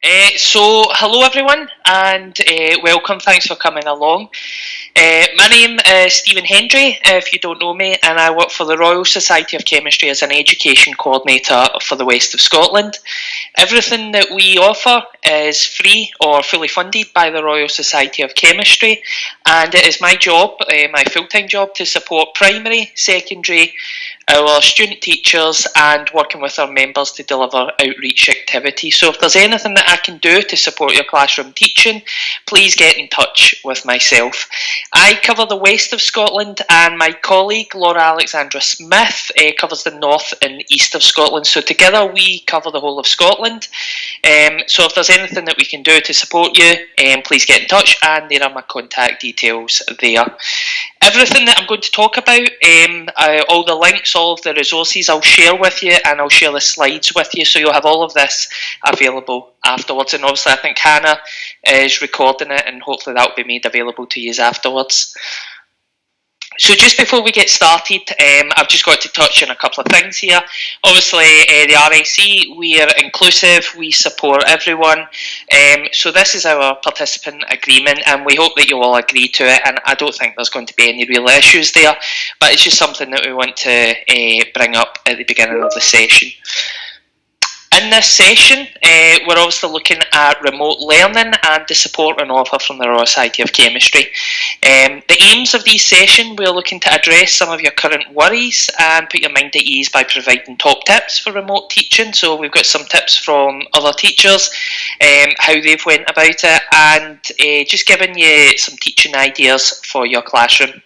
Hello everyone, and welcome. Thanks for coming along. My name is Stephen Hendry, if you don't know me, and I work for the Royal Society of Chemistry as an education coordinator for the West of Scotland. Everything that we offer is free or fully funded by the Royal Society of Chemistry, and it is my job, my full-time job, to support primary, secondary, our student teachers, and working with our members to deliver outreach activities. So if there's anything that I can do to support your classroom teaching, please get in touch with myself. I cover the west of Scotland, and my colleague Laura Alexandra Smith covers the north and east of Scotland. So together we cover the whole of Scotland. So if there's anything that we can do to support you, please get in touch, and there are my contact details there. Everything that I'm going to talk about, all the links, all of the resources, I'll share with you, and I'll share the slides with you, so you'll have all of this available afterwards. And obviously I think Hannah is recording it, and hopefully that will be made available to you afterwards. So just before we get started, I've just got to touch on a couple of things here. Obviously, the RAC, we are inclusive, we support everyone. So this is our participant agreement, and we hope that you all agree to it, and I don't think there's going to be any real issues there, but it's just something that we want to bring up at the beginning of the session. In this session, we're obviously looking at remote learning and the support and offer from the Royal Society of Chemistry. The aims of these sessions, we're looking to address some of your current worries and put your mind at ease by providing top tips for remote teaching. So we've got some tips from other teachers, how they've went about it, and just giving you some teaching ideas for your classroom.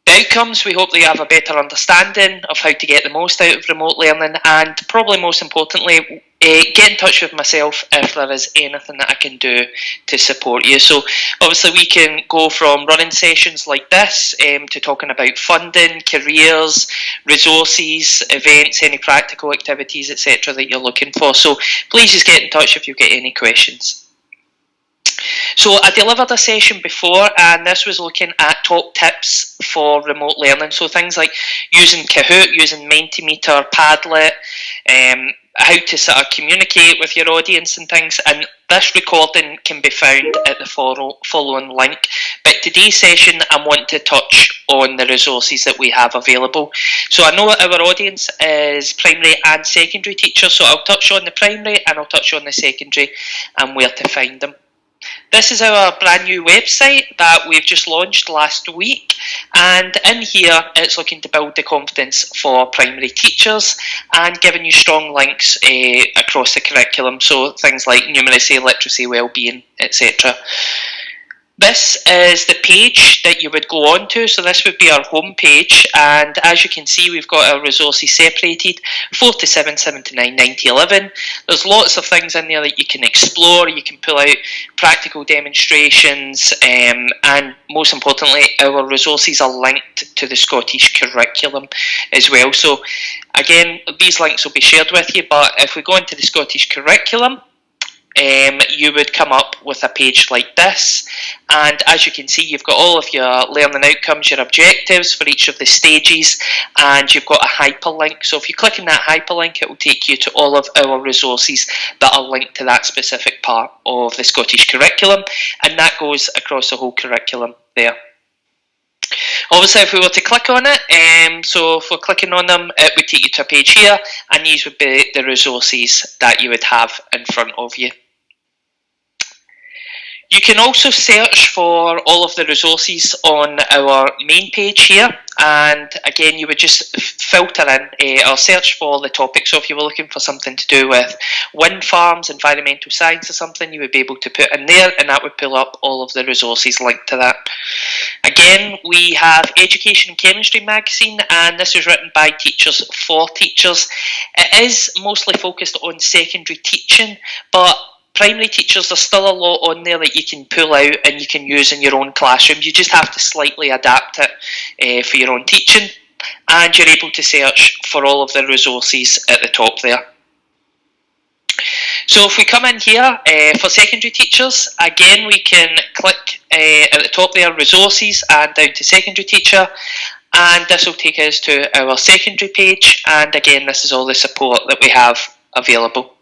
The outcomes, we hope that you have a better understanding of how to get the most out of remote learning, and probably most importantly, get in touch with myself if there is anything that I can do to support you. So obviously we can go from running sessions like this to talking about funding, careers, resources, events, any practical activities, etc. that you're looking for. So please just get in touch if you've got any questions. So I delivered a session before, and this was looking at top tips for remote learning. So things like using Kahoot, using Mentimeter, Padlet, how to sort of communicate with your audience and things. And this recording can be found at the following link. But today's session, I want to touch on the resources that we have available. So I know our audience is primary and secondary teachers, so I'll touch on the primary and I'll touch on the secondary and where to find them. This is our brand new website that we've just launched last week, and in here it's looking to build the confidence for primary teachers and giving you strong links across the curriculum, so things like numeracy, literacy, wellbeing, etc. This is the page that you would go on to, so this would be our home page, and as you can see we've got our resources separated, 4 to 7, 7 to 9, 9 to 11. There's lots of things in there that you can explore. You can pull out practical demonstrations, and most importantly our resources are linked to the Scottish curriculum as well. So again, these links will be shared with you, but if we go into the Scottish curriculum, you would come up with a page like this, and as you can see you've got all of your learning outcomes, your objectives for each of the stages, and you've got a hyperlink. So if you click on that hyperlink, it will take you to all of our resources that are linked to that specific part of the Scottish curriculum, and that goes across the whole curriculum there. Obviously if we were to click on it, so if we're clicking on them, it would take you to a page here, and these would be the resources that you would have in front of you. You can also search for all of the resources on our main page here, and again you would just filter in or search for the topic. So if you were looking for something to do with wind farms, environmental science or something, you would be able to put in there, and that would pull up all of the resources linked to that. Again, we have Education and Chemistry magazine, and this is written by teachers for teachers. It is mostly focused on secondary teaching, but primary teachers, there's still a lot on there that you can pull out and you can use in your own classroom. You just have to slightly adapt it for your own teaching, and you're able to search for all of the resources at the top there. So if we come in here for secondary teachers, again we can click at the top there, resources, and down to secondary teacher, and this will take us to our secondary page, and again this is all the support that we have available.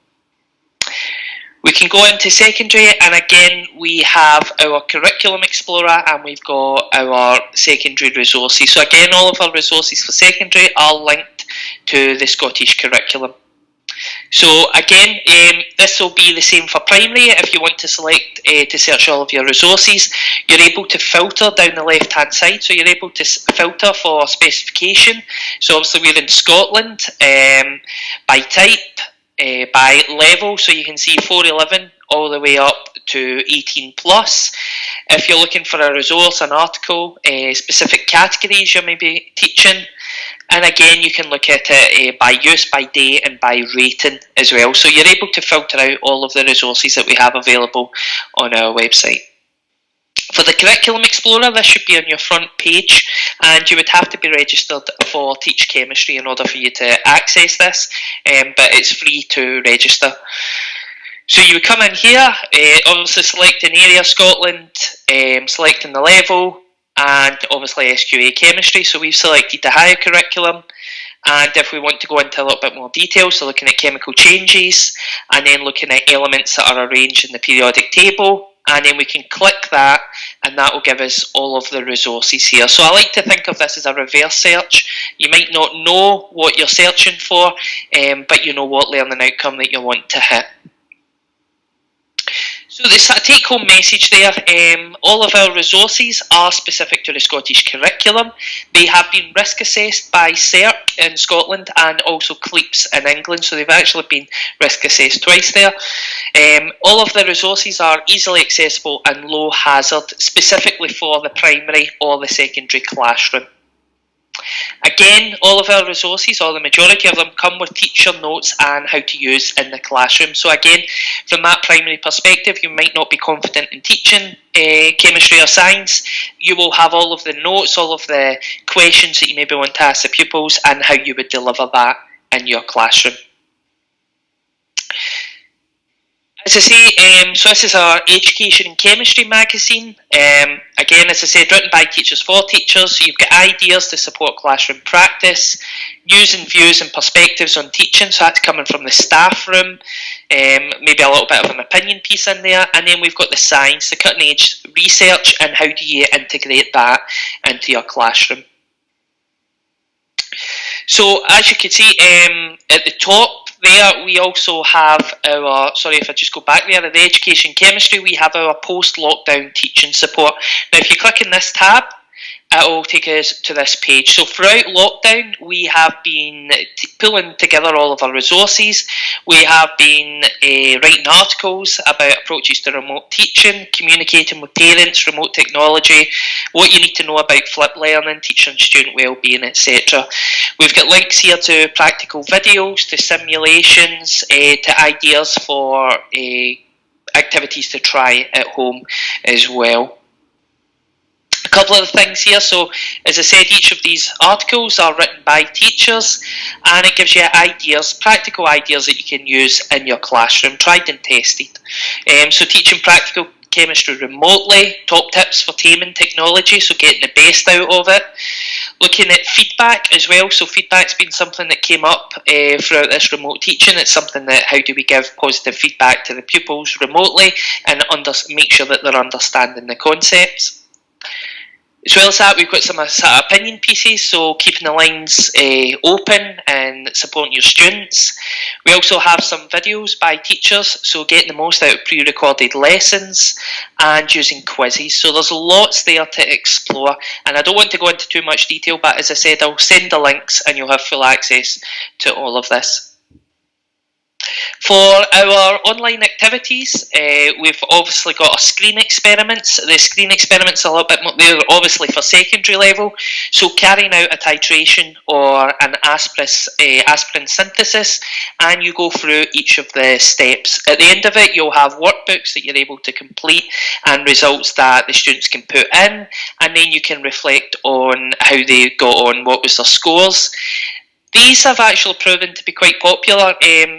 We can go into secondary, and again we have our curriculum explorer and we've got our secondary resources. So again, all of our resources for secondary are linked to the Scottish curriculum. So again, this will be the same for primary. If you want to select to search all of your resources, you're able to filter down the left hand side. So you're able to filter for specification. So obviously we're in Scotland, by type, by level, so you can see 411 all the way up to 18 plus. If you're looking for a resource, an article, specific categories you may be teaching, and again you can look at it by use, by date and by rating as well. So you're able to filter out all of the resources that we have available on our website. For the Curriculum Explorer, this should be on your front page, and you would have to be registered for Teach Chemistry in order for you to access this, but it's free to register. So you would come in here, obviously select an area, Scotland, selecting the level, and obviously SQA Chemistry. So we've selected the higher curriculum, and if we want to go into a little bit more detail, so looking at chemical changes, and then looking at elements that are arranged in the periodic table, and then we can click that, and that will give us all of the resources here. So I like to think of this as a reverse search. You might not know what you're searching for, but you know what learning outcome that you want to hit. So the take-home message there, all of our resources are specific to the Scottish curriculum. They have been risk assessed by CERC in Scotland and also CLEAPS in England, so they've actually been risk assessed twice there. All of the resources are easily accessible and low hazard, specifically for the primary or the secondary classroom. Again, all of our resources, or the majority of them, come with teacher notes and how to use in the classroom. So again, from that primary perspective, you might not be confident in teaching chemistry or science. You will have all of the notes, all of the questions that you maybe want to ask the pupils, and how you would deliver that in your classroom. As I say, so this is our Education and Chemistry magazine. Again, as I said, written by teachers for teachers. So you've got ideas to support classroom practice, news and views and perspectives on teaching. So that's coming from the staff room, maybe a little bit of an opinion piece in there. And then we've got the science, the cutting edge research, and how do you integrate that into your classroom. So as you can see at the top there, we also have our, sorry if I just go back there, at the Education Chemistry, we have our post-lockdown teaching support. Now if you click in this tab, it will take us to this page. So throughout lockdown, we have been pulling together all of our resources. We have been writing articles about approaches to remote teaching, communicating with parents, remote technology, what you need to know about flipped learning, teacher and student wellbeing, etc. We've got links here to practical videos, to simulations, to ideas for activities to try at home as well. A couple of things here. So as I said, each of these articles are written by teachers, and it gives you ideas, practical ideas that you can use in your classroom, tried and tested. So teaching practical chemistry remotely, top tips for taming technology, so getting the best out of it. Looking at feedback as well, so feedback's been something that came up throughout this remote teaching. It's something that, how do we give positive feedback to the pupils remotely and make sure that they're understanding the concepts. As well as that, we've got some opinion pieces, so keeping the lines open and supporting your students. We also have some videos by teachers, so getting the most out of pre-recorded lessons and using quizzes. So there's lots there to explore, and I don't want to go into too much detail, but as I said, I'll send the links and you'll have full access to all of this. For our online activities, we've obviously got our screen experiments. The screen experiments are a little bit more, they're obviously for secondary level, so carrying out a titration or an aspirin synthesis, and you go through each of the steps. At the end of it, you'll have workbooks that you're able to complete and results that the students can put in, and then you can reflect on how they got on, what was their scores. These have actually proven to be quite popular,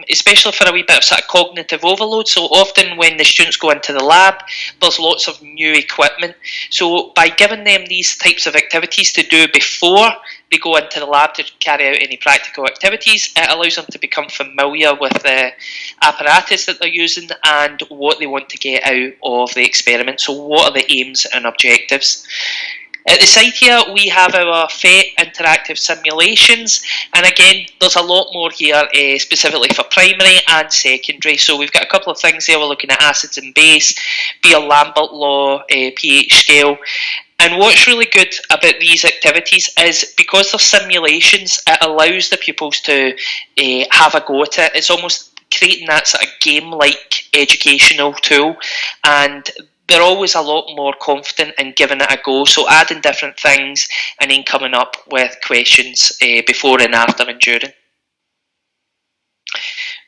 especially for a wee bit of sort of cognitive overload. So often when the students go into the lab, there's lots of new equipment. So by giving them these types of activities to do before they go into the lab to carry out any practical activities, it allows them to become familiar with the apparatus that they're using and what they want to get out of the experiment. So what are the aims and objectives? At the site here, we have our PhET interactive simulations, and again, there's a lot more here specifically for primary and secondary. So we've got a couple of things there. We're looking at acids and base, Beer-Lambert law, pH scale. And what's really good about these activities is because they're simulations, it allows the pupils to have a go at it. It's almost creating that sort of game-like educational tool, and they're always a lot more confident in giving it a go. So adding different things and then coming up with questions before and after and during.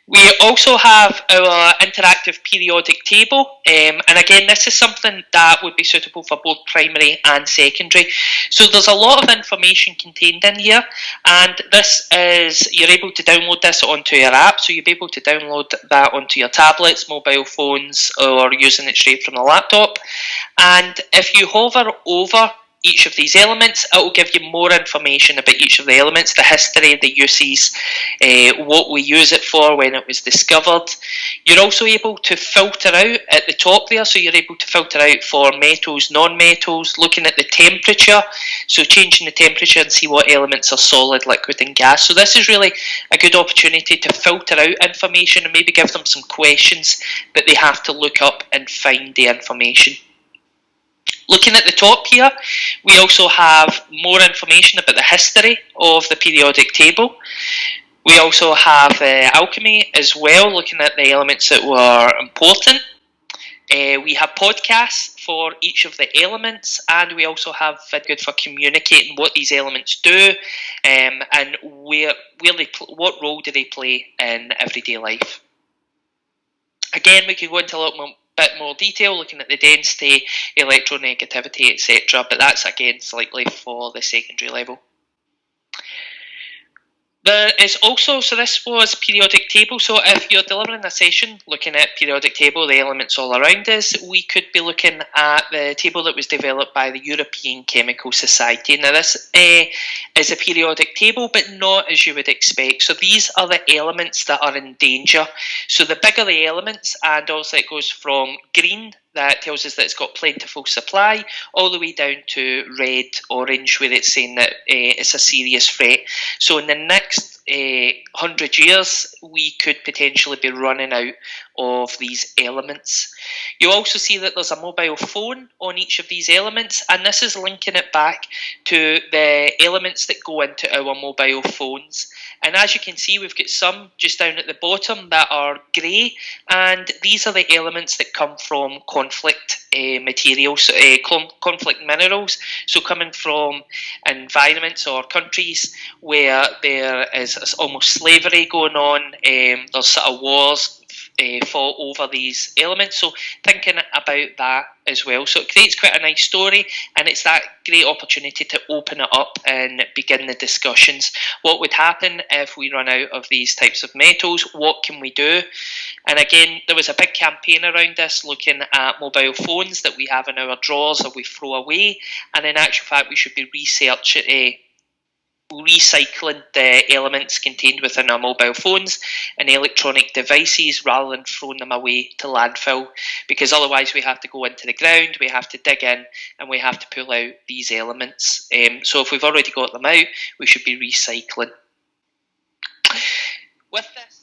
We also have our interactive periodic table, and again, this is something that would be suitable for both primary and secondary. So there's a lot of information contained in here, and this is, you're able to download this onto your app, so you'll be able to download that onto your tablets, mobile phones, or using it straight from the laptop. And if you hover over each of these elements, it will give you more information about each of the elements, the history, the uses, what we use it for, when it was discovered. You're also able to filter out at the top there, so you're able to filter out for metals, non-metals, looking at the temperature, so changing the temperature and see what elements are solid, liquid and gas. So this is really a good opportunity to filter out information and maybe give them some questions that they have to look up and find the information. Looking at the top here, we also have more information about the history of the periodic table. We also have alchemy as well, looking at the elements that were important. We have podcasts for each of the elements, and we also have good for communicating what these elements do and what role do they play in everyday life. Again, we can go into a lot more bit more detail, looking at the density, electronegativity, etc. But that's again slightly for the secondary level. There is also, so this was periodic table, so if you're delivering a session looking at periodic table, the elements all around us, we could be looking at the table that was developed by the European Chemical Society. Now this is a periodic table, but not as you would expect. So these are the elements that are in danger. So the bigger the elements, and also it goes from green, that tells us that it's got plentiful supply, all the way down to red, orange, where it's saying that it's a serious threat. So in the next 100 years, we could potentially be running out of these elements. You also see that there's a mobile phone on each of these elements, and this is linking it back to the elements that go into our mobile phones. And as you can see, we've got some just down at the bottom that are grey, and these are the elements that come from conflict materials, conflict minerals, so coming from environments or countries where there is almost slavery going on, there's sort of wars fought over these elements, so thinking about that as well. So it creates quite a nice story, and it's that great opportunity to open it up and begin the discussions. What would happen if we run out of these types of metals? What can we do? And again, there was a big campaign around this, looking at mobile phones that we have in our drawers or we throw away, and in actual fact we should be recycling the elements contained within our mobile phones and electronic devices rather than throwing them away to landfill, because otherwise we have to go into the ground, we have to dig in, and we have to pull out these elements. So if we've already got them out, we should be recycling. With this,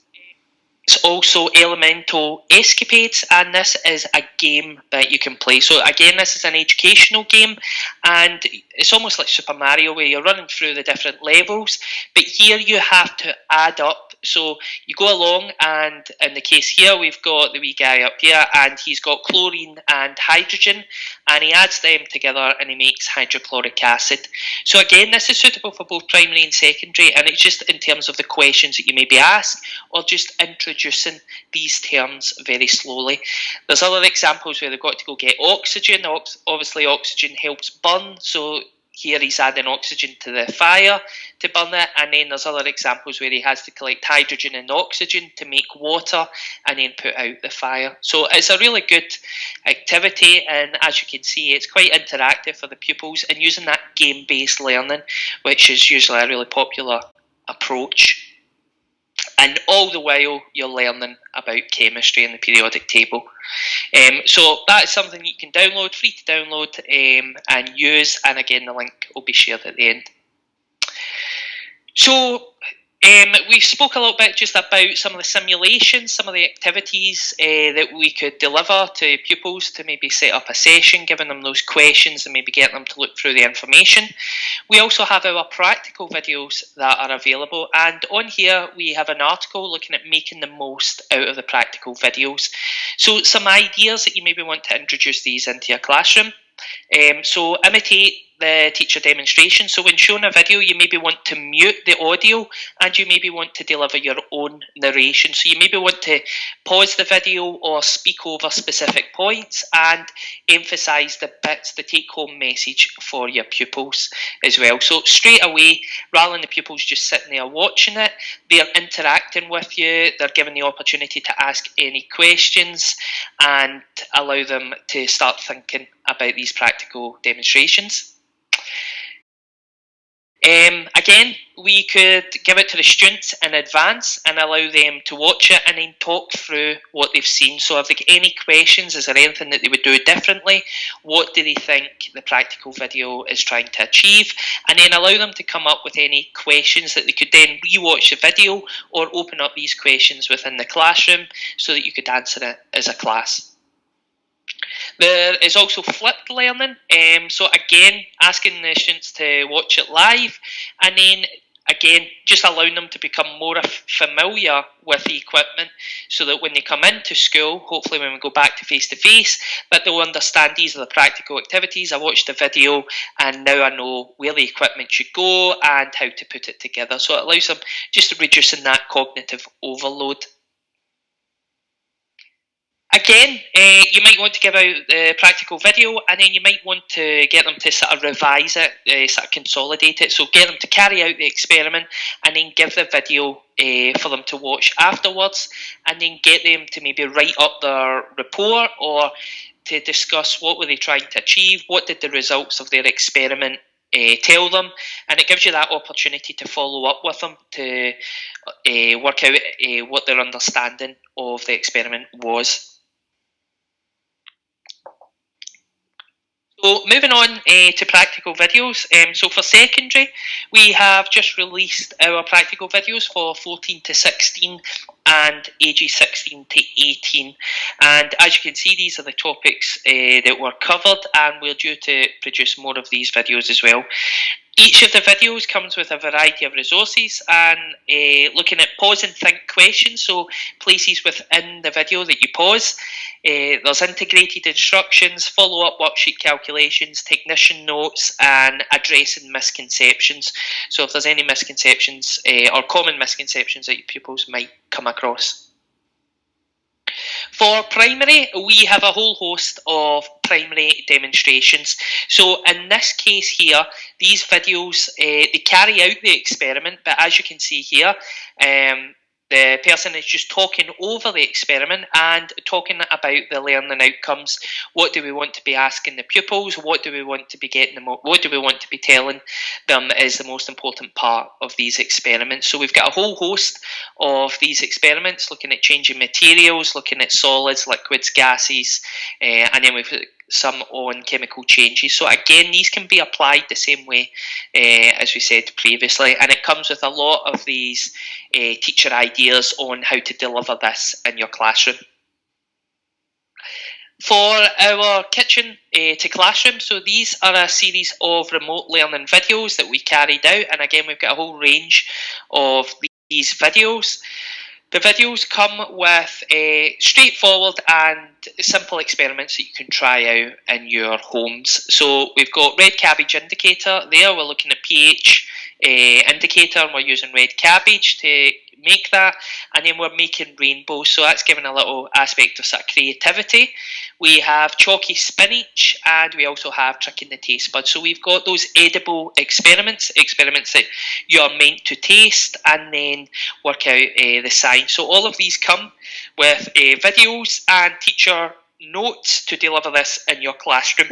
it's also Elemental Escapades, and this is a game that you can play. So again, this is an educational game, and it's almost like Super Mario, where you're running through the different levels, but here you have to add up. So you go along, and in the case here, we've got the wee guy up here, and he's got chlorine and hydrogen, and he adds them together and he makes hydrochloric acid. So again, this is suitable for both primary and secondary, and it's just in terms of the questions that you may be asked, or just introducing these terms very slowly. There's other examples where they've got to go get oxygen. Obviously, oxygen helps burn, so here he's adding oxygen to the fire to burn it, and then there's other examples where he has to collect hydrogen and oxygen to make water and then put out the fire. So it's a really good activity, and as you can see, it's quite interactive for the pupils and using that game-based learning, which is usually a really popular approach. And all the while you're learning about chemistry and the periodic table. So that's something you can download, free to download and use, and again the link will be shared at the end. So we spoke a little bit just about some of the simulations, some of the activities that we could deliver to pupils to maybe set up a session, giving them those questions and maybe getting them to look through the information. We also have our practical videos that are available, and on here we have an article looking at making the most out of the practical videos. So some ideas that you maybe want to introduce these into your classroom. So imitate the teacher demonstration. So when showing a video, you maybe want to mute the audio and you maybe want to deliver your own narration. So you maybe want to pause the video or speak over specific points and emphasise the bits, the take-home message for your pupils as well. So straight away, rather than the pupils just sitting there watching it, they're interacting with you, they're given the opportunity to ask any questions and allow them to start thinking about these practical demonstrations. Again, we could give it to the students in advance and allow them to watch it and then talk through what they've seen. So if they get any questions, is there anything that they would do differently? What do they think the practical video is trying to achieve? And then allow them to come up with any questions that they could then rewatch the video or open up these questions within the classroom so that you could answer it as a class. There is also flipped learning, so again, asking the students to watch it live and then again, just allowing them to become more familiar with the equipment so that when they come into school, hopefully when we go back to face-to-face, that they'll understand these are the practical activities. I watched the video and now I know where the equipment should go and how to put it together. So it allows them just reducing that cognitive overload. Again, you might want to give out the practical video and then you might want to get them to sort of revise it, sort of consolidate it. So get them to carry out the experiment and then give the video for them to watch afterwards and then get them to maybe write up their report or to discuss what were they trying to achieve, what did the results of their experiment tell them, and it gives you that opportunity to follow up with them to work out what their understanding of the experiment was. So moving on to practical videos, so for secondary we have just released our practical videos for 14 to 16 and ages 16 to 18, and as you can see these are the topics that were covered and we're due to produce more of these videos as well. Each of the videos comes with a variety of resources and looking at pause and think questions, so places within the video that you pause. There's integrated instructions, follow-up worksheet calculations, technician notes and addressing misconceptions. So if there's any misconceptions or common misconceptions that your pupils might come across. For primary, we have a whole host of primary demonstrations. So in this case here, these videos, they carry out the experiment, but as you can see here, the person is just talking over the experiment and talking about the learning outcomes. What do we want to be asking the pupils? What do we want to be getting them? What do we want to be telling them is the most important part of these experiments? So we've got a whole host of these experiments, looking at changing materials, looking at solids, liquids, gases, and then we've got some on chemical changes. So again, these can be applied the same way as we said previously, and it comes with a lot of these teacher ideas on how to deliver this in your classroom. For our kitchen to classroom, so these are a series of remote learning videos that we carried out, and again we've got a whole range of these videos. The videos come with straightforward and simple experiments that you can try out in your homes. So we've got red cabbage indicator there. We're looking at pH indicator and we're using red cabbage to make that. And then we're making rainbows, so that's giving a little aspect of sort of creativity. We have chalky spinach, and we also have tricking the taste buds. So we've got those edible experiments that you're meant to taste and then work out the science. So all of these come with videos and teacher notes to deliver this in your classroom.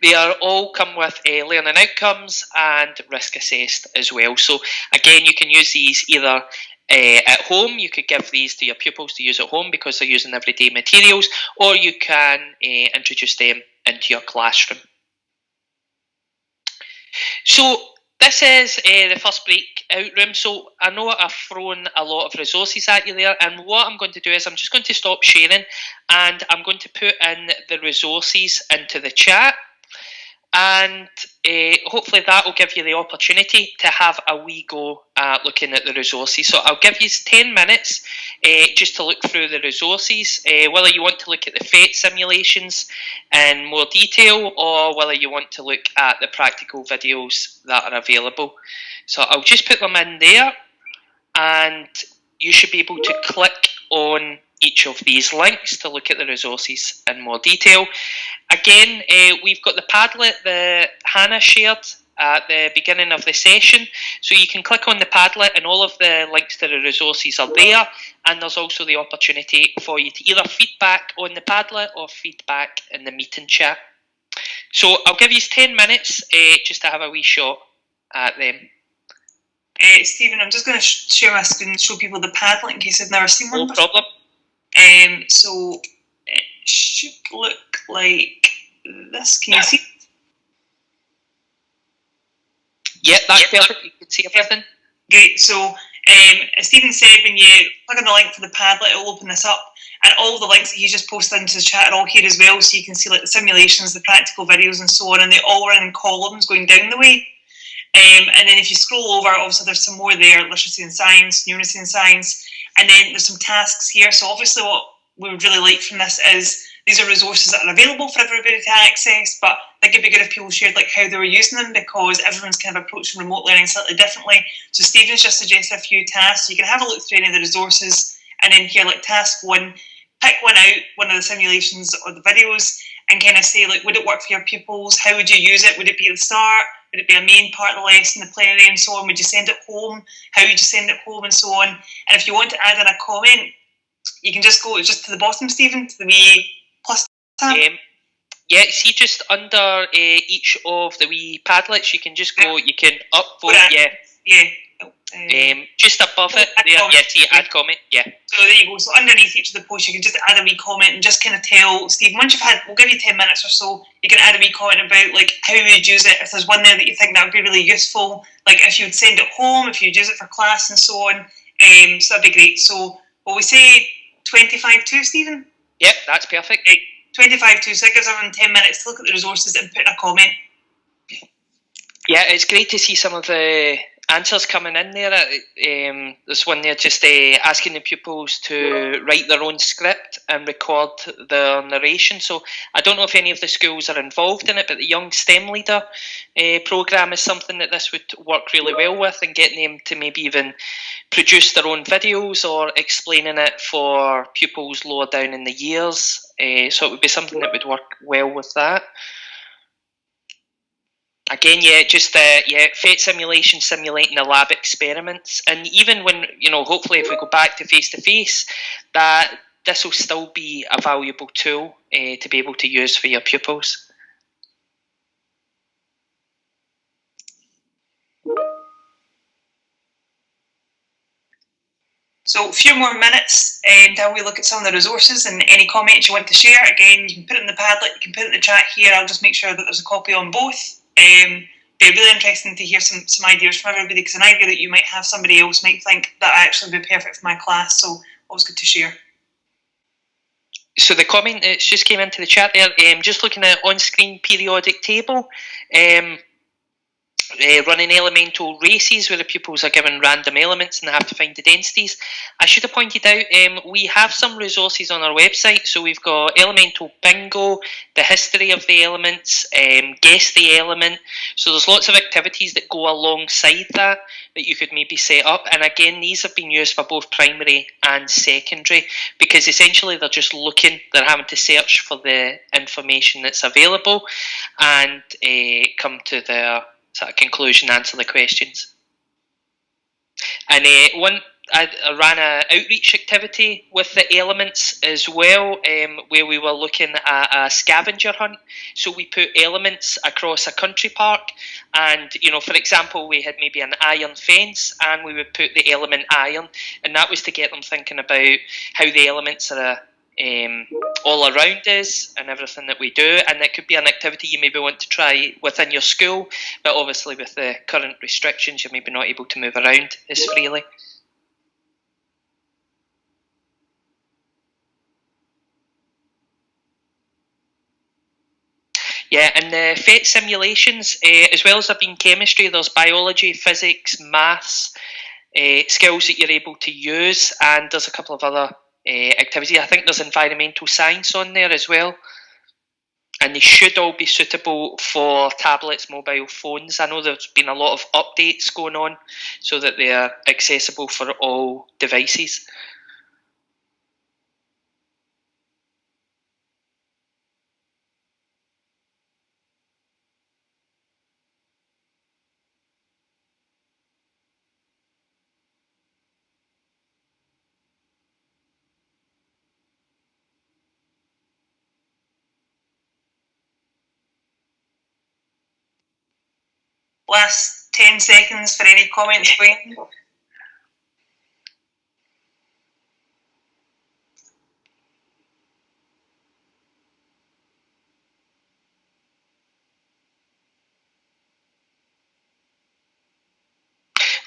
They are all come with learning outcomes and risk assessed as well. So again, you can use these either at home. You could give these to your pupils to use at home because they're using everyday materials, or you can introduce them into your classroom. So this is the first breakout room. So I know I've thrown a lot of resources at you there, and what I'm going to do is I'm just going to stop sharing and I'm going to put in the resources into the chat. And hopefully that will give you the opportunity to have a wee go at looking at the resources. So I'll give you 10 minutes just to look through the resources, whether you want to look at the PhET simulations in more detail or whether you want to look at the practical videos that are available. So I'll just put them in there, and you should be able to click on each of these links to look at the resources in more detail. Again, we've got the Padlet that Hannah shared at the beginning of the session, so you can click on the Padlet and all of the links to the resources are there, and there's also the opportunity for you to either feedback on the Padlet or feedback in the meeting chat. So I'll give you 10 minutes just to have a wee shot at them. Stephen, I'm just going to share my screen and show people the Padlet in case they've never seen one. No problem. So it should look like this. Can you see? Yeah, that's perfect. You can see everything. Great. So as Stephen said, when you click on the link for the Padlet, it will open this up, and all the links that he just posted into the chat are all here as well, so you can see like the simulations, the practical videos and so on, and they all run in columns going down the way. And then if you scroll over, obviously there's some more there, literacy and science, numeracy and science, and then there's some tasks here. So obviously what we would really like from this is these are resources that are available for everybody to access, but I think it'd be good if people shared like how they were using them, because everyone's kind of approaching remote learning slightly differently. So Stephen's just suggested a few tasks. So you can have a look through any of the resources, and then here like task 1, pick one out, one of the simulations or the videos, and kind of say like, would it work for your pupils? How would you use it? Would it be at the start? Would it be a main part of the lesson, the plenary and so on? Would you send it home? How would you send it home and so on? And if you want to add in a comment, you can just go just to the bottom, Stephen, to the wee plus tab. Yeah, see just under each of the wee Padlets, you can just go, you can upvote, just above it, there, see add comment, So there you go. So underneath each of the posts, you can just add a wee comment and just kind of tell Steve, once you've had, we'll give you 10 minutes or so, you can add a wee comment about like how you would use it, if there's one there that you think that would be really useful, like if you would send it home, if you'd use it for class and so on, so that'd be great. So will we say 25-2, Stephen? Yep, that's perfect. 25-2, so that gives everyone 10 minutes to look at the resources and put in a comment. Yeah, it's great to see some of the answers coming in there. There's one there just asking the pupils to write their own script and record their narration. So I don't know if any of the schools are involved in it, but the Young STEM Leader programme is something that this would work really well with, and getting them to maybe even produce their own videos or explaining it for pupils lower down in the years. So it would be something that would work well with that. Again, PhET simulation, simulating the lab experiments, and even when, hopefully if we go back to face-to-face, that this will still be a valuable tool to be able to use for your pupils. So a few more minutes until we look at some of the resources and any comments you want to share. Again, you can put it in the Padlet, you can put it in the chat here. I'll just make sure that there's a copy on both. Be really interesting to hear some ideas from everybody, because an idea that you might have, somebody else might think that actually would be perfect for my class, so always good to share. So the comment that just came into the chat there, just looking at on-screen periodic table, running elemental races where the pupils are given random elements and they have to find the densities. I should have pointed out we have some resources on our website. So we've got elemental bingo, the history of the elements, guess the element. So there's lots of activities that go alongside that you could maybe set up. And again, these have been used for both primary and secondary because essentially they're just looking, they're having to search for the information that's available and come to their sort of conclusion, answer the questions. And I ran an outreach activity with the elements as well, where we were looking at a scavenger hunt. So we put elements across a country park, and for example, we had maybe an iron fence, and we would put the element iron, and that was to get them thinking about how the elements are all around us and everything that we do. And that could be an activity you maybe want to try within your school, but obviously with the current restrictions, you're maybe not able to move around as freely. Yeah, and the PhET simulations, as well as there being chemistry, there's biology, physics, maths, skills that you're able to use, and there's a couple of other activities. I think there's environmental science on there as well, and they should all be suitable for tablets, mobile phones. I know there's been a lot of updates going on so that they are accessible for all devices. Last 10 seconds for any comments, Wayne.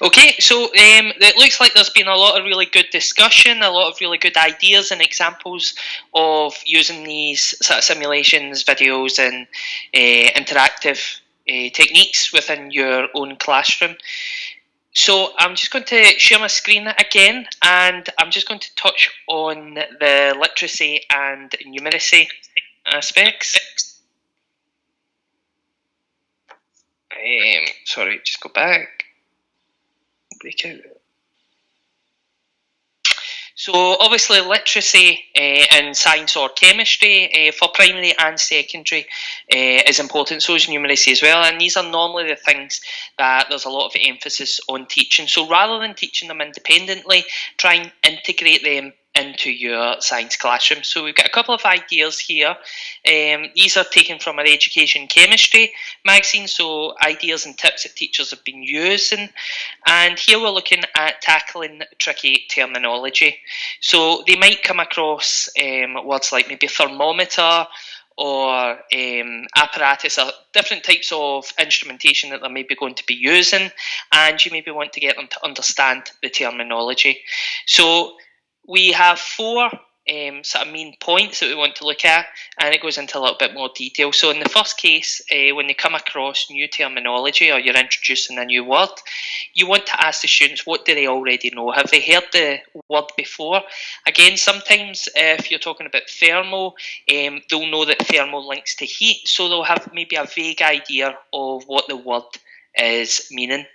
Okay, so it looks like there's been a lot of really good discussion, a lot of really good ideas and examples of using these sort of simulations, videos and interactive techniques within your own classroom. So I'm just going to share my screen again, and I'm just going to touch on the literacy and numeracy aspects. Sorry, just go back. Breakout. So obviously literacy in science or chemistry for primary and secondary is important, so is numeracy as well, and these are normally the things that there's a lot of emphasis on teaching. So rather than teaching them independently, try and integrate them into your science classroom. So we've got a couple of ideas here. These are taken from our Education Chemistry magazine, so ideas and tips that teachers have been using. And here we're looking at tackling tricky terminology. So they might come across words like maybe thermometer or apparatus, or different types of instrumentation that they're maybe going to be using, and you maybe want to get them to understand the terminology. So we have four sort of main points that we want to look at, and it goes into a little bit more detail. So in the first case, when they come across new terminology or you're introducing a new word, you want to ask the students, what do they already know? Have they heard the word before? Again, sometimes if you're talking about thermal, they'll know that thermal links to heat, so they'll have maybe a vague idea of what the word is meaning.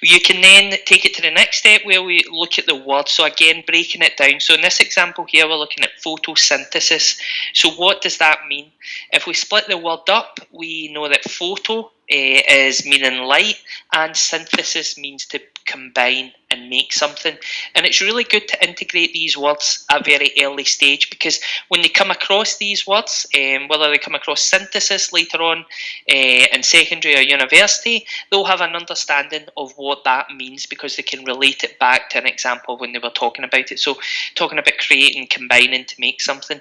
You can then take it to the next step where we look at the word. So again, breaking it down. So in this example here, we're looking at photosynthesis. So what does that mean? If we split the word up, we know that photo is meaning light, and synthesis means to combine and make something. And it's really good to integrate these words at a very early stage, because when they come across these words, whether they come across synthesis later on in secondary or university, they'll have an understanding of what that means, because they can relate it back to an example when they were talking about it. So talking about creating, combining to make something.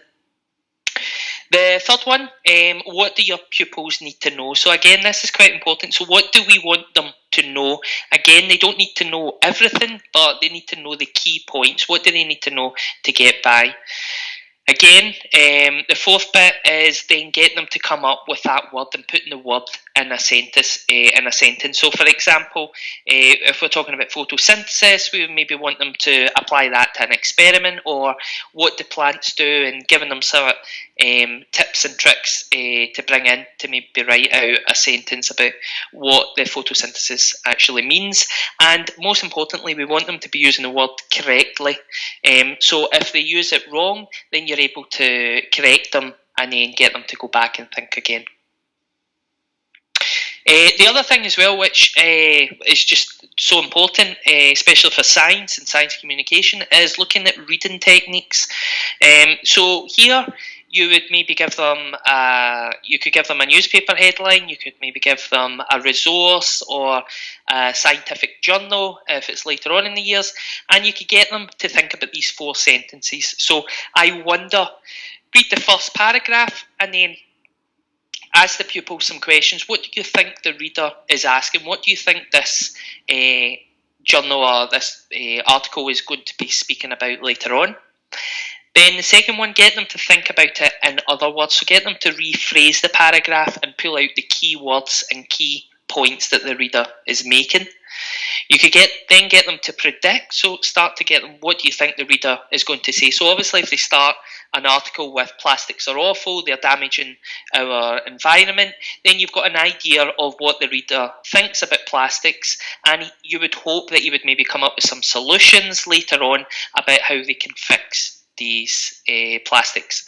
The third one, what do your pupils need to know? So again, this is quite important. So what do we want them to know? Again, they don't need to know everything, but they need to know the key points. What do they need to know to get by? Again, the fourth bit is then getting them to come up with that word and putting the word in a sentence. So, for example, if we're talking about photosynthesis, we would maybe want them to apply that to an experiment, or what do plants do, and giving them some tips and tricks to bring in to maybe write out a sentence about what the photosynthesis actually means. And most importantly, we want them to be using the word correctly. So if they use it wrong, then you're able to correct them and then get them to go back and think again. The other thing as well, which is just so important, especially for science and science communication, is looking at reading techniques. So here, you would maybe give them, you could give them a newspaper headline, you could maybe give them a resource or a scientific journal if it's later on in the years, and you could get them to think about these 4 sentences. So I wonder, read the first paragraph and then ask the pupil some questions. What do you think the reader is asking? What do you think this journal or this article is going to be speaking about later on? Then the second one, get them to think about it in other words. So get them to rephrase the paragraph and pull out the key words and key points that the reader is making. You could then get them to predict. So start to get them, what do you think the reader is going to say? So obviously if they start an article with plastics are awful, they're damaging our environment, then you've got an idea of what the reader thinks about plastics, and you would hope that you would maybe come up with some solutions later on about how they can fix these plastics.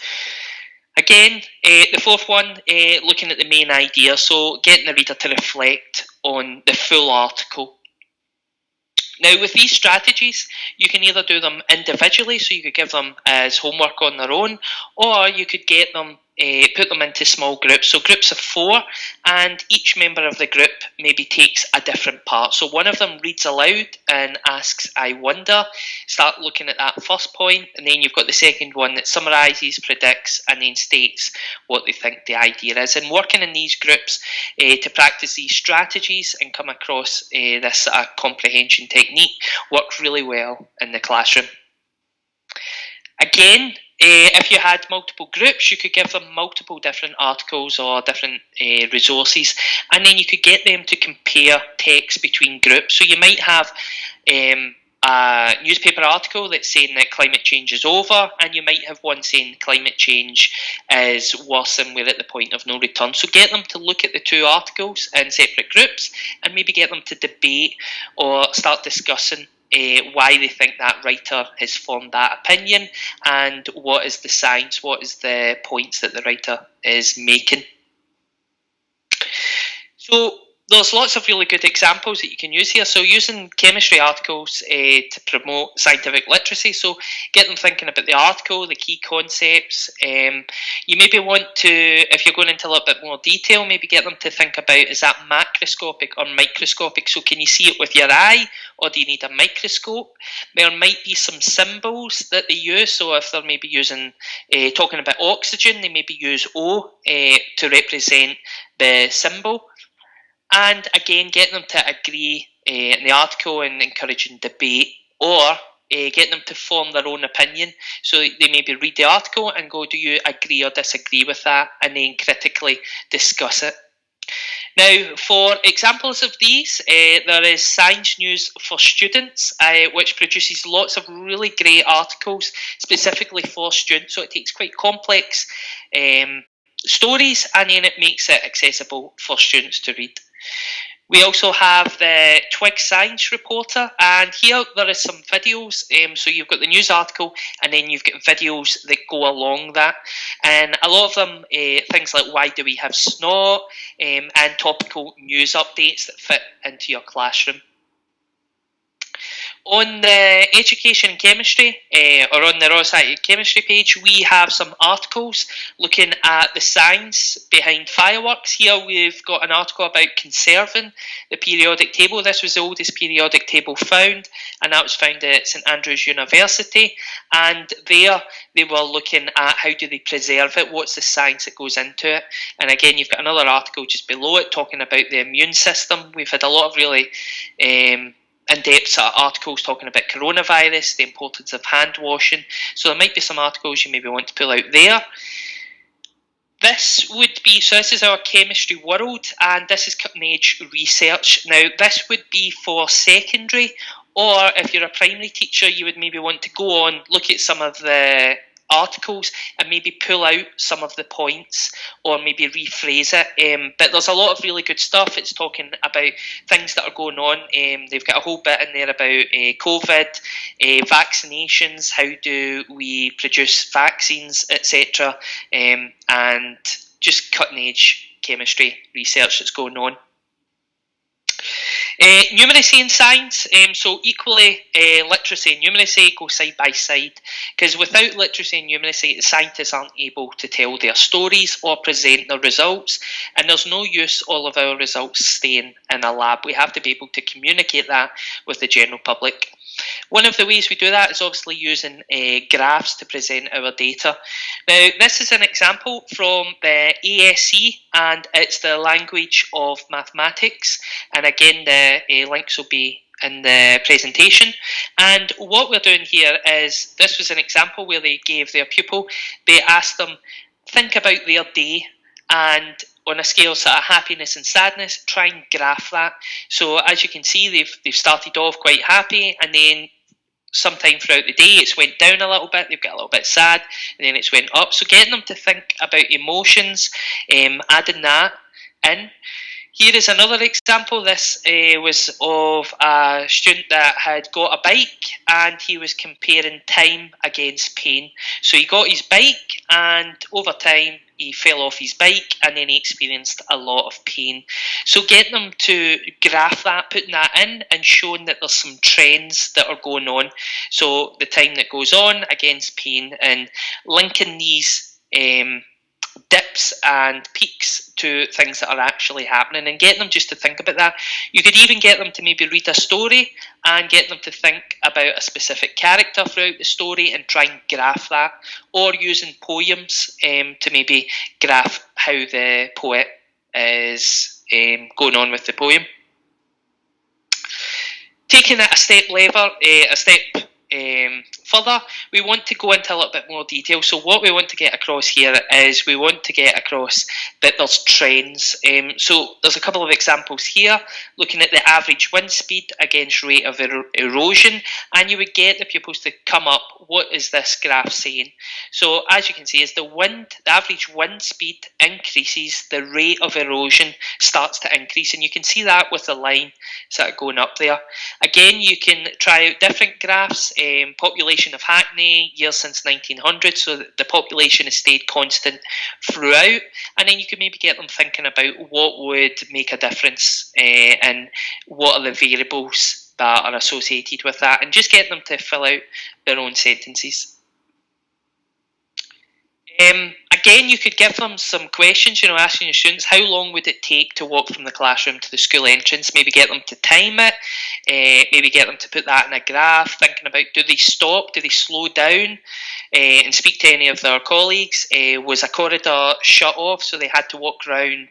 Again, the fourth one, looking at the main idea, so getting the reader to reflect on the full article. Now, with these strategies, you can either do them individually, so you could give them as homework on their own, or you could get them, put them into small groups, so groups of 4, and each member of the group maybe takes a different part. So one of them reads aloud and asks, I wonder, start looking at that first point, and then you've got the second one that summarises, predicts, and then states what they think the idea is. And working in these groups to practice these strategies and come across this comprehension technique works really well in the classroom. Again, if you had multiple groups, you could give them multiple different articles or different resources, and then you could get them to compare text between groups. So you might have a newspaper article that's saying that climate change is over, and you might have one saying climate change is worse and we're at the point of no return. So get them to look at the 2 articles in separate groups and maybe get them to debate or start discussing why they think that writer has formed that opinion and what is the science, what is the points that the writer is making. So there's lots of really good examples that you can use here. So using chemistry articles to promote scientific literacy. So get them thinking about the article, the key concepts. You maybe want to, if you're going into a little bit more detail, maybe get them to think about, is that macroscopic or microscopic? So can you see it with your eye, or do you need a microscope? There might be some symbols that they use. So if they're maybe using, talking about oxygen, they maybe use O to represent the symbol. And again, getting them to agree in the article and encouraging debate, or getting them to form their own opinion. So they maybe read the article and go, do you agree or disagree with that? And then critically discuss it. Now, for examples of these, there is Science News for Students, which produces lots of really great articles specifically for students. So it takes quite complex stories and then it makes it accessible for students to read. We also have the Twig Science Reporter, and here there is some videos. So you've got the news article, and then you've got videos that go along that. And a lot of them, things like why do we have snot, and topical news updates that fit into your classroom. On the Education and Chemistry, or on the Royal Society of Chemistry page, we have some articles looking at the science behind fireworks. Here we've got an article about conserving the periodic table. This was the oldest periodic table found, and that was found at St Andrews University. And there they were looking at how do they preserve it, what's the science that goes into it. And again, you've got another article just below it talking about the immune system. We've had a lot of really in-depth articles talking about coronavirus, the importance of hand washing. So there might be some articles you maybe want to pull out there. This is our chemistry world, and this is cutting edge research. Now, this would be for secondary, or if you're a primary teacher, you would maybe want to go on, look at some of the articles and maybe pull out some of the points or maybe rephrase it. But there's a lot of really good stuff. It's talking about things that are going on. They've got a whole bit in there about COVID, vaccinations, how do we produce vaccines, etc. And just cutting edge chemistry research that's going on. Numeracy and science, so equally literacy and numeracy go side by side, because without literacy and numeracy, the scientists aren't able to tell their stories or present their results, and there's no use all of our results staying in a lab. We have to be able to communicate that with the general public. One of the ways we do that is obviously using graphs to present our data. Now, this is an example from the ASC, and it's the language of mathematics. And again, the links will be in the presentation. And what we're doing here is, this was an example where they gave their pupil, they asked them, think about their day, and on a scale of sort of happiness and sadness, try and graph that. So as you can see, they've started off quite happy, and then sometime throughout the day it's went down a little bit, they've got a little bit sad, and then it's went up. So getting them to think about emotions, adding that in. Here is another example. This was of a student that had got a bike, and he was comparing time against pain. So he got his bike, and over time he fell off his bike, and then he experienced a lot of pain. So getting them to graph that, putting that in, and showing that there's some trends that are going on. So the time that goes on against pain, and linking these dips and peaks to things that are actually happening, and getting them just to think about that. You could even get them to maybe read a story and get them to think about a specific character throughout the story and try and graph that, or using poems to maybe graph how the poet is going on with the poem. Taking it a step further, we want to go into a little bit more detail. So what we want to get across here is we want to get across that there's trends. So there's a couple of examples here, looking at the average wind speed against rate of erosion, and you would get the pupils to come up, what is this graph saying? So as you can see, as the average wind speed increases, the rate of erosion starts to increase, and you can see that with the line sort of going up there. Again, you can try out different graphs. Population of Hackney, years since 1900, so that the population has stayed constant throughout, and then you can maybe get them thinking about what would make a difference and what are the variables that are associated with that, and just get them to fill out their own sentences. Again, you could give them some questions, asking your students, how long would it take to walk from the classroom to the school entrance? Maybe get them to time it, maybe get them to put that in a graph, thinking about, do they stop, do they slow down, and speak to any of their colleagues? Was a corridor shut off, so they had to walk around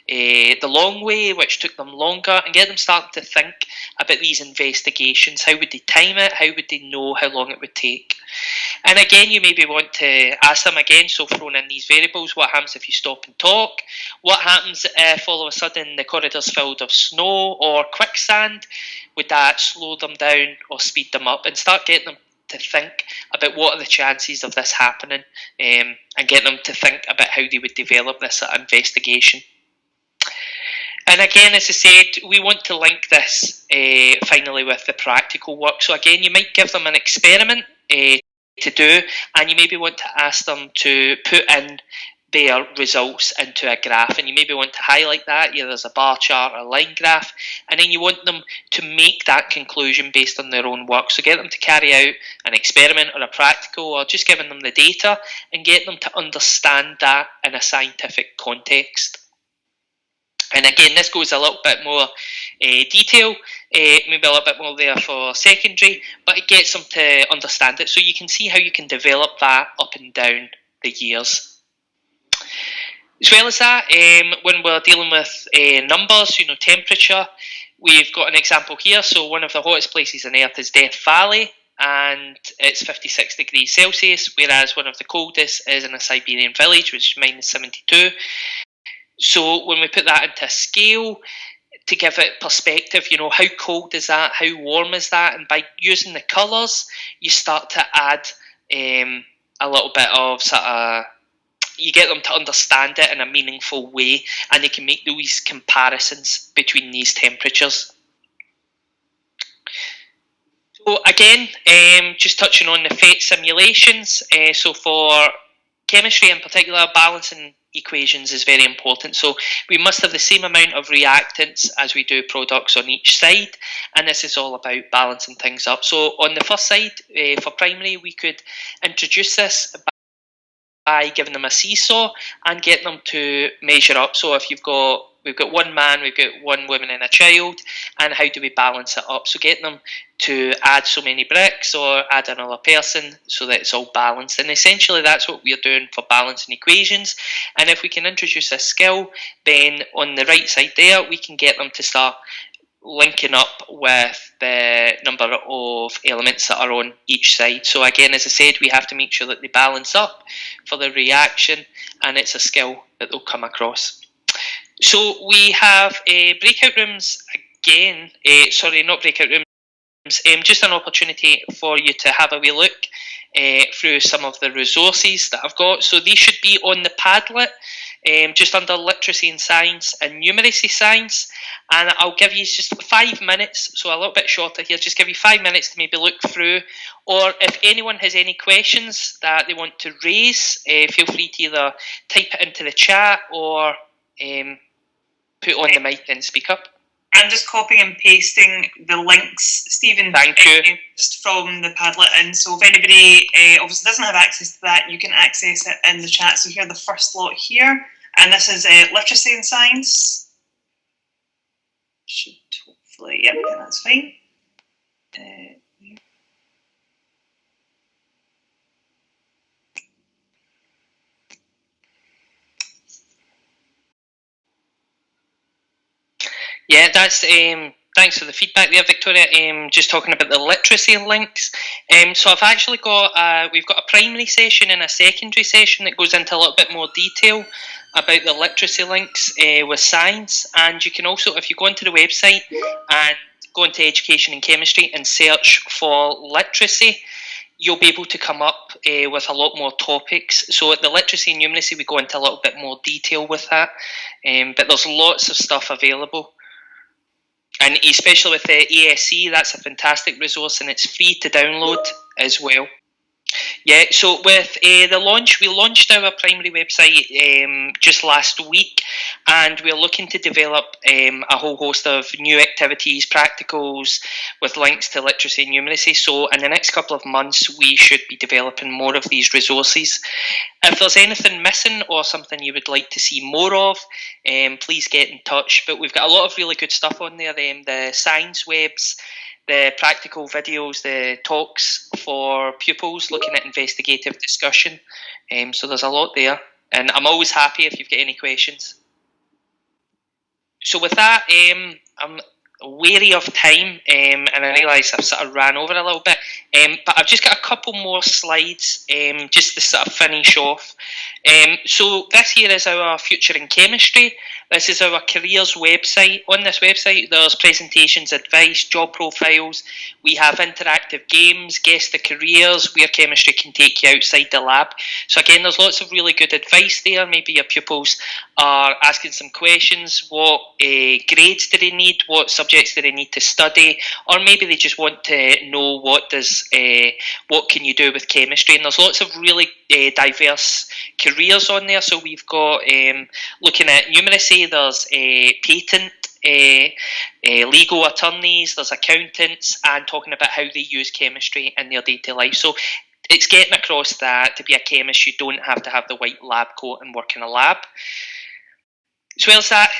the long way, which took them longer, and get them starting to think about these investigations. How would they time it? How would they know how long it would take? And again, you maybe want to ask them again, so throwing in these variables, what happens if you stop and talk? What happens if all of a sudden the corridor's filled with snow or quicksand? Would that slow them down or speed them up? And start getting them to think about what are the chances of this happening, and get them to think about how they would develop this investigation. And again, as I said, we want to link this finally with the practical work. So again, you might give them an experiment to do, and you maybe want to ask them to put in their results into a graph, and you maybe want to highlight that, either as a bar chart or a line graph, and then you want them to make that conclusion based on their own work. So get them to carry out an experiment or a practical, or just giving them the data, and get them to understand that in a scientific context. And again, this goes a little bit more detail, maybe a little bit more there for secondary, but it gets them to understand it, so you can see how you can develop that up and down the years. As well as that, when we're dealing with numbers, temperature, we've got an example here. So one of the hottest places on Earth is Death Valley, and it's 56 degrees Celsius, whereas one of the coldest is in a Siberian village, which is minus 72. So when we put that into a scale, to give it perspective, how cold is that, how warm is that, and by using the colours, you start to add a little bit of you get them to understand it in a meaningful way, and they can make these comparisons between these temperatures. So again, just touching on the PhET simulations, so for chemistry in particular, balancing equations is very important. So we must have the same amount of reactants as we do products on each side, and this is all about balancing things up. So on the first side, for primary, we could introduce this by giving them a seesaw and getting them to measure up. So if we've got one man, we've got one woman and a child, and how do we balance it up? So getting them to add so many bricks or add another person so that it's all balanced. And essentially that's what we're doing for balancing equations. And if we can introduce a skill, then on the right side there, we can get them to start linking up with the number of elements that are on each side. So again, as I said, we have to make sure that they balance up for the reaction, and it's a skill that they'll come across. So we have breakout rooms again, sorry, not breakout rooms, just an opportunity for you to have a wee look through some of the resources that I've got. So these should be on the Padlet, just under literacy and science and numeracy science, and I'll give you just 5 minutes, so a little bit shorter here, just give you 5 minutes to maybe look through, or if anyone has any questions that they want to raise, feel free to either type it into the chat or put on the mic and speak up. I'm just copying and pasting the links, Stephen. Thank you. Just from the Padlet, and so if anybody obviously doesn't have access to that, you can access it in the chat. So here, the first lot here, and this is literacy and science. Should hopefully, yep, that's fine. Yeah, that's thanks for the feedback there, Victoria. Just talking about the literacy links. So I've actually got we've got a primary session and a secondary session that goes into a little bit more detail about the literacy links with science. And you can also, if you go onto the website and go into education and chemistry and search for literacy, you'll be able to come up with a lot more topics. So at the literacy and numeracy, we go into a little bit more detail with that. But there's lots of stuff available. And especially with the ASC, that's a fantastic resource, and it's free to download as well. Yeah, so with the launch, we launched our primary website just last week, and we're looking to develop a whole host of new activities, practicals, with links to literacy and numeracy. So in the next couple of months, we should be developing more of these resources. If there's anything missing or something you would like to see more of, please get in touch. But we've got a lot of really good stuff on there, the science webs, the practical videos, the talks for pupils looking at investigative discussion. So there's a lot there, and I'm always happy if you've got any questions. So with that, I'm wary of time, and I realise I've sort of ran over a little bit, but I've just got a couple more slides just to sort of finish off. So this here is our Future in Chemistry. This is our careers website. On this website, there's presentations, advice, job profiles. We have interactive games, guess the careers, where chemistry can take you outside the lab. So again, there's lots of really good advice there. Maybe your pupils are asking some questions. What grades do they need? What subjects do they need to study? Or maybe they just want to know what can you do with chemistry. And there's lots of really diverse careers on there. So we've got looking at numeracy, there's patent, legal attorneys, there's accountants, and talking about how they use chemistry in their day-to-day life. So it's getting across that to be a chemist, you don't have to have the white lab coat and work in a lab. As well as that,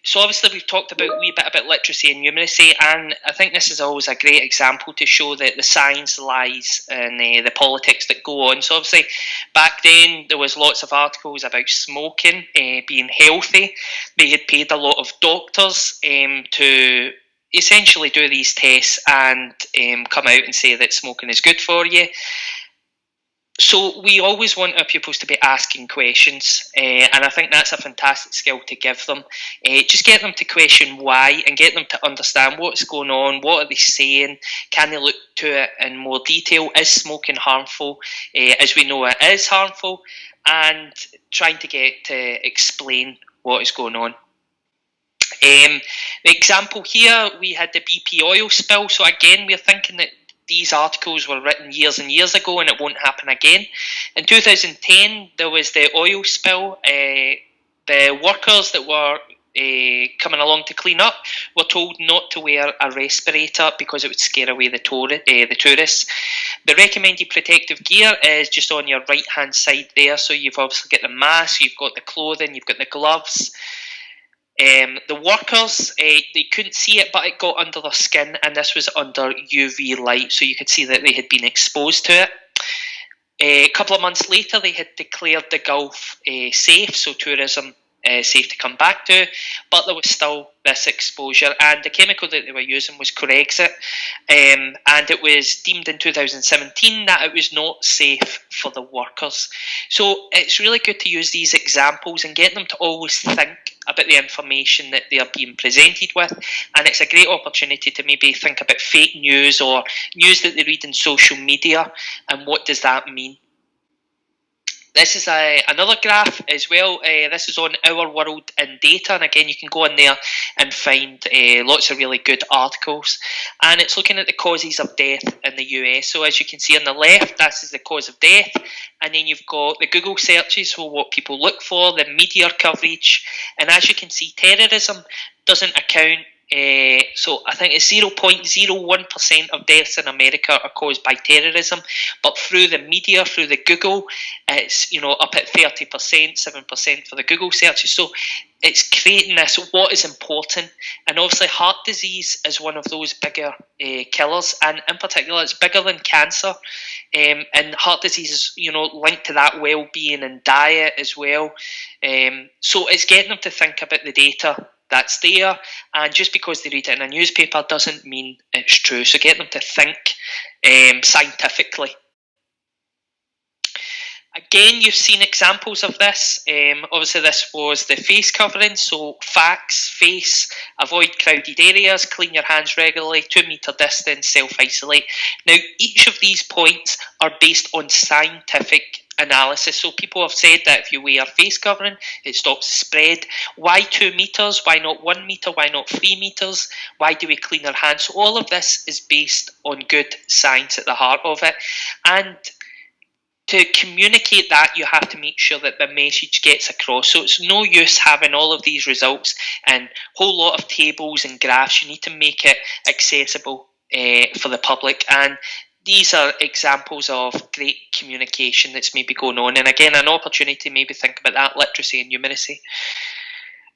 so obviously we've talked about a wee bit about literacy and numeracy, and I think this is always a great example to show that the science lies in the politics that go on. So obviously back then there was lots of articles about smoking being healthy. They had paid a lot of doctors to essentially do these tests and come out and say that smoking is good for you. So we always want our pupils to be asking questions, and I think that's a fantastic skill to give them. Just get them to question why and get them to understand what's going on, what are they saying, can they look to it in more detail, is smoking harmful, as we know it is harmful, and trying to get to explain what is going on. The example here, we had the BP oil spill, so again we're thinking that these articles were written years and years ago and it won't happen again. In 2010, there was the oil spill. The workers that were coming along to clean up were told not to wear a respirator because it would scare away the tourists. The recommended protective gear is just on your right hand side there. So you've obviously got the mask, you've got the clothing, you've got the gloves. The workers, they couldn't see it, but it got under their skin, and this was under UV light, so you could see that they had been exposed to it. A couple of months later, they had declared the Gulf safe, so tourism safe to come back to, but there was still this exposure, and the chemical that they were using was Corexit, and it was deemed in 2017 that it was not safe for the workers. So it's really good to use these examples and get them to always think about the information that they are being presented with, and it's a great opportunity to maybe think about fake news or news that they read in social media and what does that mean. This is another graph as well. This is on Our World in Data, and again you can go in there and find lots of really good articles, and it's looking at the causes of death in the US. So as you can see on the left, this is the cause of death, and then you've got the Google searches, so what people look for, the media coverage, and as you can see, terrorism doesn't account. So I think it's 0.01% of deaths in America are caused by terrorism, but through the media, through the Google, it's up at 30%, 7% for the Google searches. So it's creating this, what is important, and obviously heart disease is one of those bigger killers, and in particular it's bigger than cancer, and heart disease is linked to that well-being and diet as well. So it's getting them to think about the data that's there, and just because they read it in a newspaper doesn't mean it's true. So get them to think scientifically. Again, you've seen examples of this. Obviously, this was the face covering. So facts, face, avoid crowded areas, clean your hands regularly, 2-meter distance, self-isolate. Now, each of these points are based on scientific analysis. So people have said that if you wear face covering, it stops the spread. Why 2 meters? Why not 1 meter? Why not 3 meters? Why do we clean our hands? So all of this is based on good science at the heart of it. And to communicate that, you have to make sure that the message gets across. So it's no use having all of these results and a whole lot of tables and graphs. You need to make it accessible for the public. And these are examples of great communication that's maybe going on. And again, an opportunity to maybe think about that literacy and numeracy.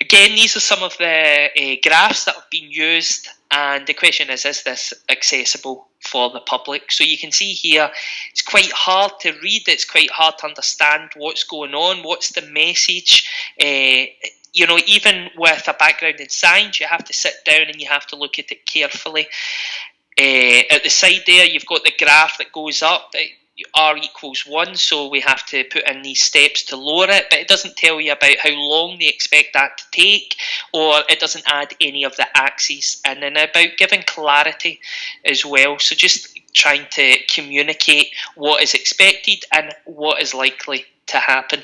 Again, these are some of the graphs that have been used, and the question is this accessible for the public? So you can see here, it's quite hard to read, it's quite hard to understand what's going on, what's the message. Even with a background in science, you have to sit down and you have to look at it carefully. At the side there, you've got the graph that goes up, R equals 1, so we have to put in these steps to lower it, but it doesn't tell you about how long they expect that to take, or it doesn't add any of the axes, and then about giving clarity as well, so just trying to communicate what is expected and what is likely to happen.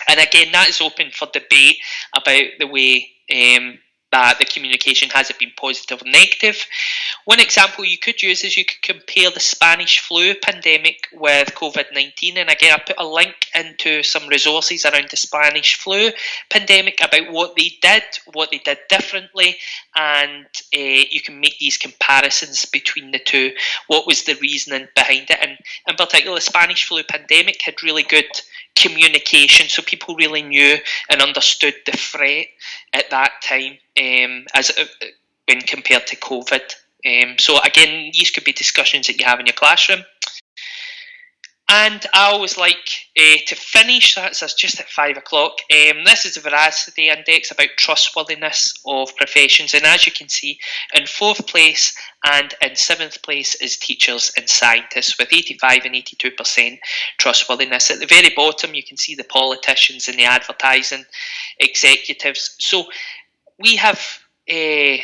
And again, that is open for debate about the way that the communication, has it been positive or negative. One example you could use is you could compare the Spanish flu pandemic with COVID-19, and again I put a link into some resources around the Spanish flu pandemic about what they did differently, and you can make these comparisons between the two. What was the reasoning behind it? And in particular, the Spanish flu pandemic had really good communication, so people really knew and understood the threat at that time, when compared to COVID. So again, these could be discussions that you have in your classroom. And I always like to finish, that's just at 5 o'clock. This is the Veracity Index about trustworthiness of professions. And as you can see, in 4th place and in 7th place is teachers and scientists, with 85 and 82% trustworthiness. At the very bottom, you can see the politicians and the advertising executives. So we have a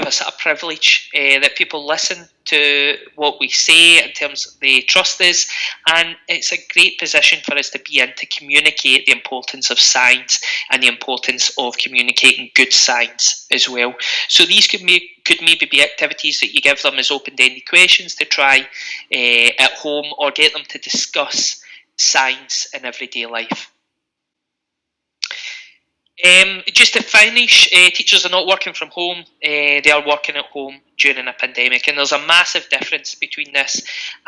sort of privilege that people listen to what we say in terms of they trust us, and it's a great position for us to be in, to communicate the importance of science and the importance of communicating good science as well. So these could maybe be activities that you give them as open-ended questions to try at home, or get them to discuss science in everyday life. Just to finish, teachers are not working from home, they are working at home during a pandemic, and there's a massive difference between this.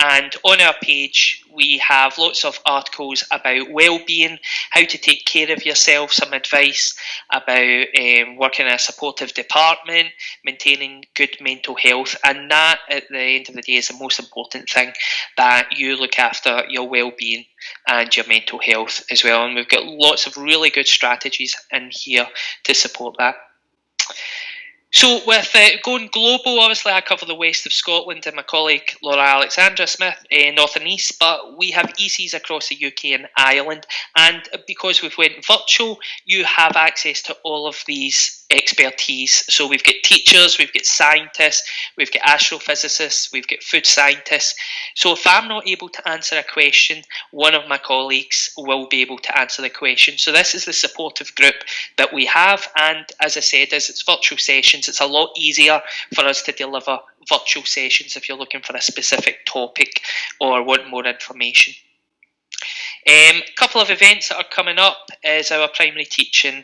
And on our page we have lots of articles about well-being, how to take care of yourself, some advice about working in a supportive department, maintaining good mental health, and that at the end of the day is the most important thing, that you look after your well-being and your mental health as well. And we've got lots of really good strategies in here to support that. So with going global, obviously I cover the west of Scotland and my colleague Laura Alexandra Smith, north and east, but we have ECs across the UK and Ireland, and because we've went virtual, you have access to all of these expertise. So we've got teachers, we've got scientists, we've got astrophysicists, we've got food scientists. So if I'm not able to answer a question, one of my colleagues will be able to answer the question. So this is the supportive group that we have, and as I said, as it's virtual sessions, it's a lot easier for us to deliver virtual sessions if you're looking for a specific topic or want more information. A couple of events that are coming up is our primary teaching.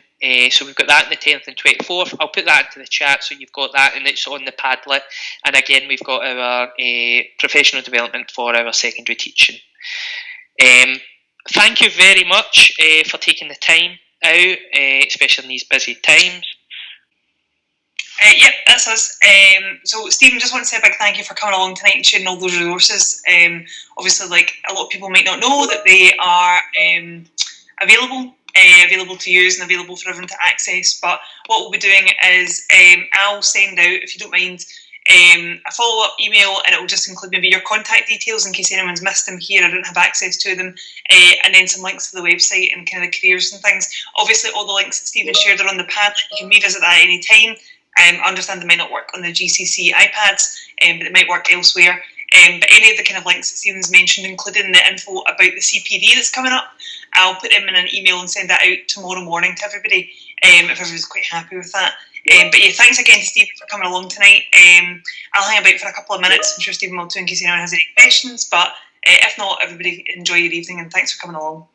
So we've got that on the 10th and 24th. I'll put that into the chat so you've got that, and it's on the Padlet. And again, we've got our professional development for our secondary teaching. Thank you very much for taking the time out, especially in these busy times. Yep, that's us. So Stephen, just want to say a big thank you for coming along tonight and sharing all those resources. Obviously, like, a lot of people might not know that they are available to use and available for everyone to access. But what we'll be doing is I'll send out, if you don't mind, a follow-up email, and it will just include maybe your contact details in case anyone's missed them here, I don't have access to them, and then some links to the website and kind of the careers and things. Obviously, all the links that Stephen shared are on the pad. You can revisit that at any time. I understand they might not work on the GCC iPads, but it might work elsewhere. But any of the kind of links that Stephen's mentioned, including the info about the CPD that's coming up, I'll put them in an email and send that out tomorrow morning to everybody, if everybody's quite happy with that. But yeah, thanks again to Stephen for coming along tonight. I'll hang about for a couple of minutes. I'm sure Stephen will too in case anyone has any questions. But if not, everybody enjoy your evening, and thanks for coming along.